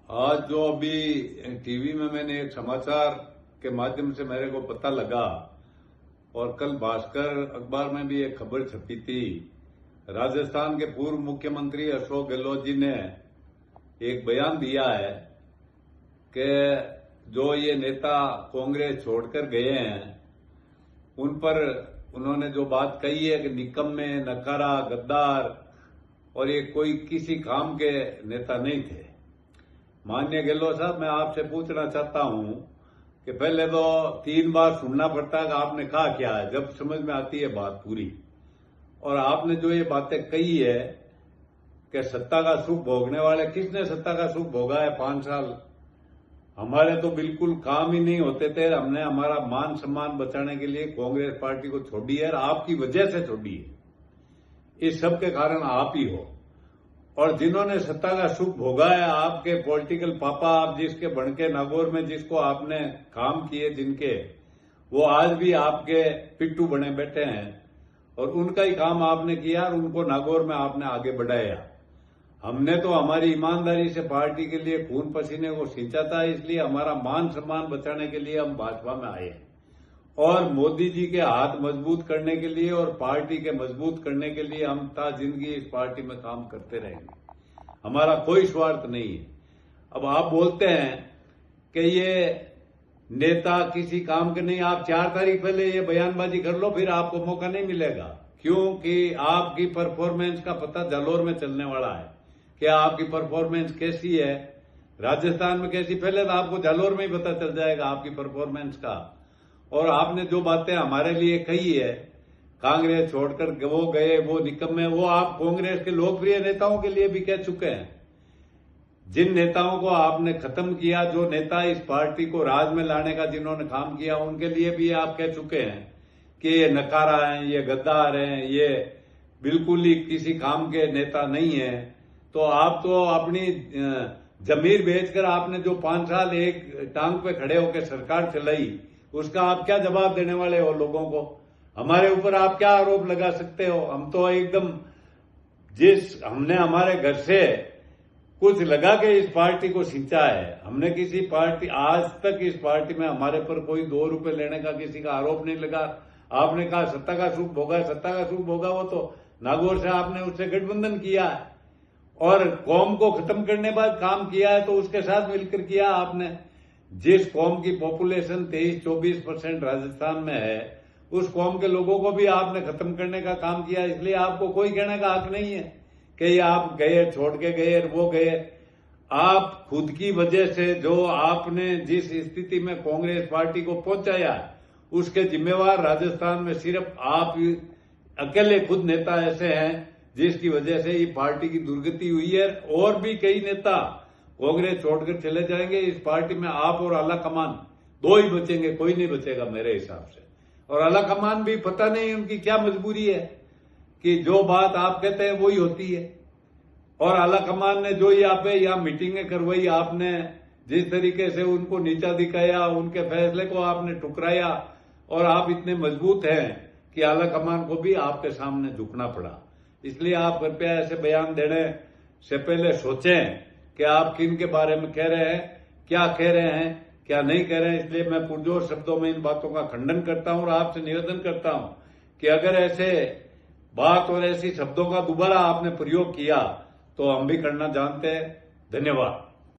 आज जो अभी टीवी में मैंने एक समाचार के माध्यम से मेरे को पता लगा और कल भास्कर अखबार में भी एक खबर छपी थी। राजस्थान के पूर्व मुख्यमंत्री अशोक गहलोत जी ने एक बयान दिया है कि जो ये नेता कांग्रेस छोड़कर गए हैं उन पर उन्होंने जो बात कही है कि निकम्मे, नकारा, गद्दार और ये कोई किसी काम के नेता नहीं थे। माननीय गहलोत साहब, मैं आपसे पूछना चाहता हूं कि पहले तो 3 बार सुनना पड़ता है कि आपने कहा क्या है, जब समझ में आती है बात पूरी। और आपने जो ये बातें कही है कि सत्ता का सुख भोगने वाले, किसने सत्ता का सुख भोगा है 5 साल? हमारे तो बिल्कुल काम ही नहीं होते थे। हमने हमारा मान सम्मान बचाने के लिए कांग्रेस पार्टी को छोड़ी है और आपकी वजह से छोड़ी है। इस सब के कारण आप ही हो। और जिन्होंने सत्ता का सुख भोगा है, आपके पॉलिटिकल पापा, आप जिसके बनके नागौर में जिसको आपने काम किए जिनके, वो आज भी आपके पिट्टू बने बैठे हैं और उनका ही काम आपने किया और उनको नागौर में आपने आगे बढ़ाया। हमने तो हमारी ईमानदारी से पार्टी के लिए खून पसीने को सींचा था, इसलिए हमारा मान सम्मान बचाने के लिए हम भाजपा में आए हैं और मोदी जी के हाथ मजबूत करने के लिए और पार्टी के मजबूत करने के लिए हम ता जिंदगी इस पार्टी में काम करते रहेंगे। हमारा कोई स्वार्थ नहीं है। अब आप बोलते हैं कि ये नेता किसी काम के नहीं। आप 4 तारीख पहले ये बयानबाजी कर लो, फिर आपको मौका नहीं मिलेगा, क्योंकि आपकी परफॉर्मेंस का पता जालौर में चलने वाला है। क्या आपकी परफॉर्मेंस कैसी है, राजस्थान में कैसी, पहले तो आपको जालौर में ही पता चल जाएगा आपकी परफॉर्मेंस का। और आपने जो बातें हमारे लिए कही है, कांग्रेस छोड़कर वो गए, वो निकम्मे, वो आप कांग्रेस के लोकप्रिय नेताओं के लिए भी कह चुके हैं। जिन नेताओं को आपने खत्म किया, जो नेता इस पार्टी को राज में लाने का जिन्होंने काम किया, उनके लिए भी आप कह चुके हैं कि ये नकारा है, ये गद्दार हैं, ये बिल्कुल ही किसी काम के नेता नहीं है। तो आप तो अपनी जमीर बेचकर आपने जो 5 साल एक टांग पे खड़े होकर सरकार चलाई, उसका आप क्या जवाब देने वाले हो लोगों को? हमारे ऊपर आप क्या आरोप लगा सकते हो? हम तो एकदम हमने हमारे घर से कुछ लगा के इस पार्टी को सींचा है। हमने किसी पार्टी, आज तक इस पार्टी में हमारे पर कोई 2 रुपए लेने का किसी का आरोप नहीं लगा। आपने कहा सत्ता का सुख भोगा, सत्ता का सुख भोगा, वो तो नागौर से आपने उससे गठबंधन किया है और कौम को खत्म करने बाद काम किया है, तो उसके साथ मिलकर किया आपने। जिस कौम की पॉपुलेशन 23-24% राजस्थान में है, उस कौम के लोगों को भी आपने खत्म करने का काम किया। इसलिए आपको कोई कहने का हक नहीं है कि ये आप गए, छोड़ के गए, वो गए। आप खुद की वजह से जो आपने जिस स्थिति में कांग्रेस पार्टी को पहुंचाया, उसके जिम्मेवार राजस्थान में सिर्फ आप अकेले खुद नेता ऐसे हैं जिसकी वजह से ये पार्टी की दुर्गति हुई है। और भी कई नेता कांग्रेस छोड़कर चले जाएंगे। इस पार्टी में आप और आला कमान 2 ही बचेंगे, कोई नहीं बचेगा मेरे हिसाब से। और आला कमान भी पता नहीं उनकी क्या मजबूरी है कि जो बात आप कहते हैं वही होती है। और आला कमान ने जो यहाँ मीटिंगें करवाई, आपने जिस तरीके से उनको नीचा दिखाया, उनके फैसले को आपने ठुकराया, और आप इतने मजबूत हैं कि आला कमान को भी आपके सामने झुकना पड़ा। इसलिए आप कृपया ऐसे बयान देने से पहले सोचें कि आप किन के बारे में कह रहे हैं, क्या कह रहे हैं, क्या नहीं कह रहे हैं। इसलिए मैं पुरजोर शब्दों में इन बातों का खंडन करता हूं और आपसे निवेदन करता हूं कि अगर ऐसे बात और ऐसी शब्दों का दोबारा आपने प्रयोग किया तो हम भी करना जानते हैं। धन्यवाद।